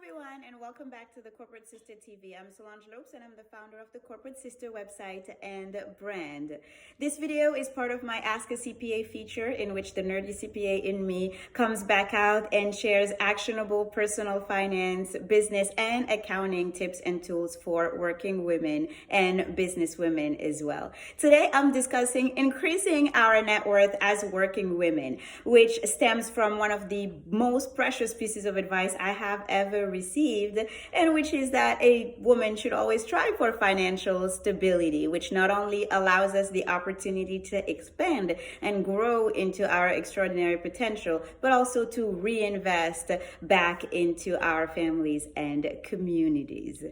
everyone, and welcome back to the Corporate Sister TV. I'm Solange Lopes, and I'm the founder of the Corporate Sister website and brand. This video is part of my Ask a CPA feature, in which the nerdy CPA in me comes back out and shares actionable personal finance, business, and accounting tips and tools for working women and business women as well. Today, I'm discussing increasing our net worth as working women, which stems from one of the most precious pieces of advice I have ever received, and which is that a woman should always strive for financial stability, which not only allows us the opportunity to expand and grow into our extraordinary potential, but also to reinvest back into our families and communities.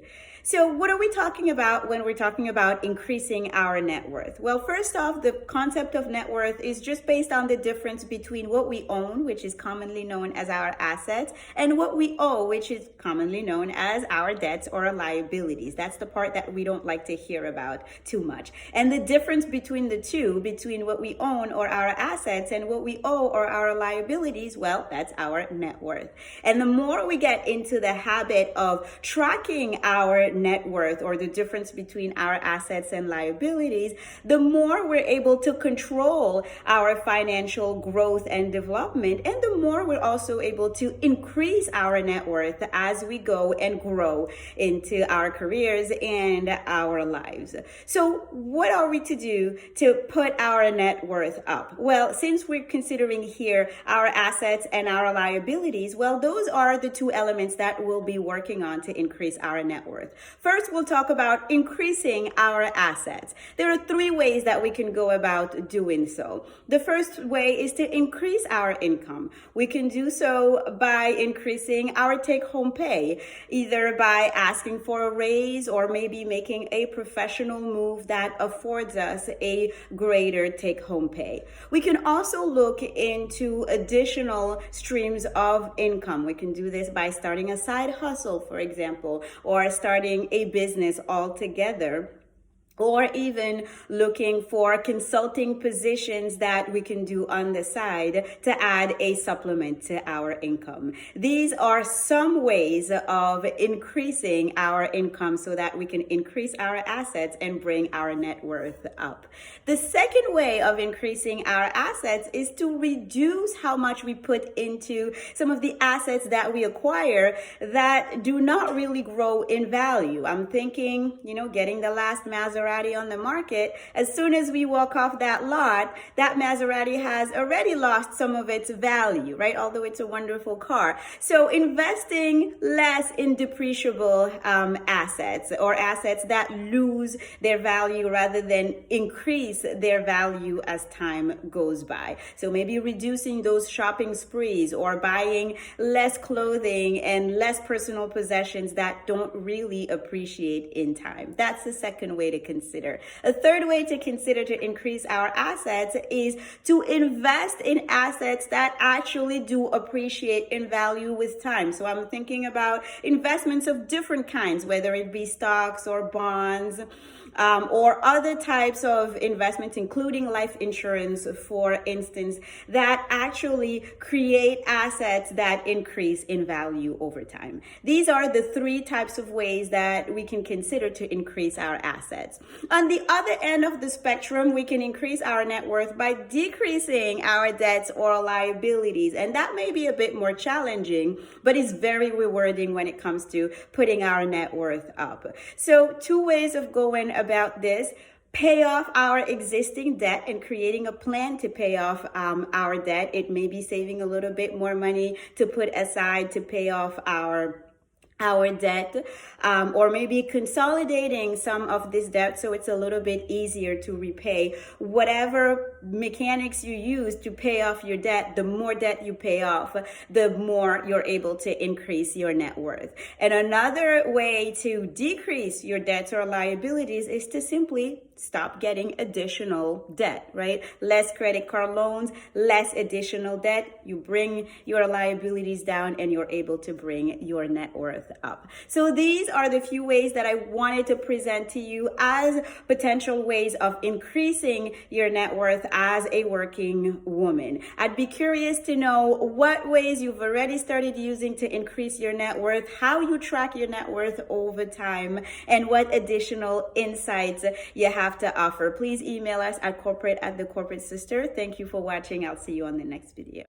So what are we talking about when we're talking about increasing our net worth? Well, first off, the concept of net worth is just based on the difference between what we own, which is commonly known as our assets, and what we owe, which is commonly known as our debts or our liabilities. That's the part that we don't like to hear about too much. And the difference between the two, between what we own or our assets and what we owe or our liabilities, well, that's our net worth. And the more we get into the habit of tracking our net worth, or the difference between our assets and liabilities, the more we're able to control our financial growth and development, and the more we're also able to increase our net worth as we go and grow into our careers and our lives. So what are we to do to put our net worth up? Well, since we're considering here our assets and our liabilities, well, those are the two elements that we'll be working on to increase our net worth. First, we'll talk about increasing our assets. There are three ways that we can go about doing so. The first way is to increase our income. We can do so by increasing our take-home pay, either by asking for a raise or maybe making a professional move that affords us a greater take-home pay. We can also look into additional streams of income. We can do this by starting a side hustle, for example, or starting a business altogether, or even looking for consulting positions that we can do on the side to add a supplement to our income. These are some ways of increasing our income so that we can increase our assets and bring our net worth up. The second way of increasing our assets is to reduce how much we put into some of the assets that we acquire that do not really grow in value. I'm thinking, getting the last Maserati on the market. As soon as we walk off that lot, that Maserati has already lost some of its value, right? Although it's a wonderful car. So investing less in depreciable assets, or assets that lose their value rather than increase their value as time goes by. So maybe reducing those shopping sprees, or buying less clothing and less personal possessions that don't really appreciate in time. That's the second way to consider. A third way to consider to increase our assets is to invest in assets that actually do appreciate in value with time. So I'm thinking about investments of different kinds, whether it be stocks or bonds, or other types of investments, including life insurance, for instance, that actually create assets that increase in value over time. These are the three types of ways that we can consider to increase our assets. On the other end of the spectrum, we can increase our net worth by decreasing our debts or liabilities. And that may be a bit more challenging, but is very rewarding when it comes to putting our net worth up. So two ways of going about this: pay off our existing debt and creating a plan to pay off our debt. It may be saving a little bit more money to put aside to pay off our debt, or maybe consolidating some of this debt so it's a little bit easier to repay. Whatever mechanics you use to pay off your debt, the more debt you pay off, the more you're able to increase your net worth. And another way to decrease your debts or liabilities is to simply stop getting additional debt, right? Less credit card loans, less additional debt. You bring your liabilities down and you're able to bring your net worth up. So these are the few ways that I wanted to present to you as potential ways of increasing your net worth as a working woman. I'd be curious to know what ways you've already started using to increase your net worth, how you track your net worth over time, and what additional insights you have to offer. Please email us at corporate@thecorporatesister. Thank you for watching. I'll see you on the next video.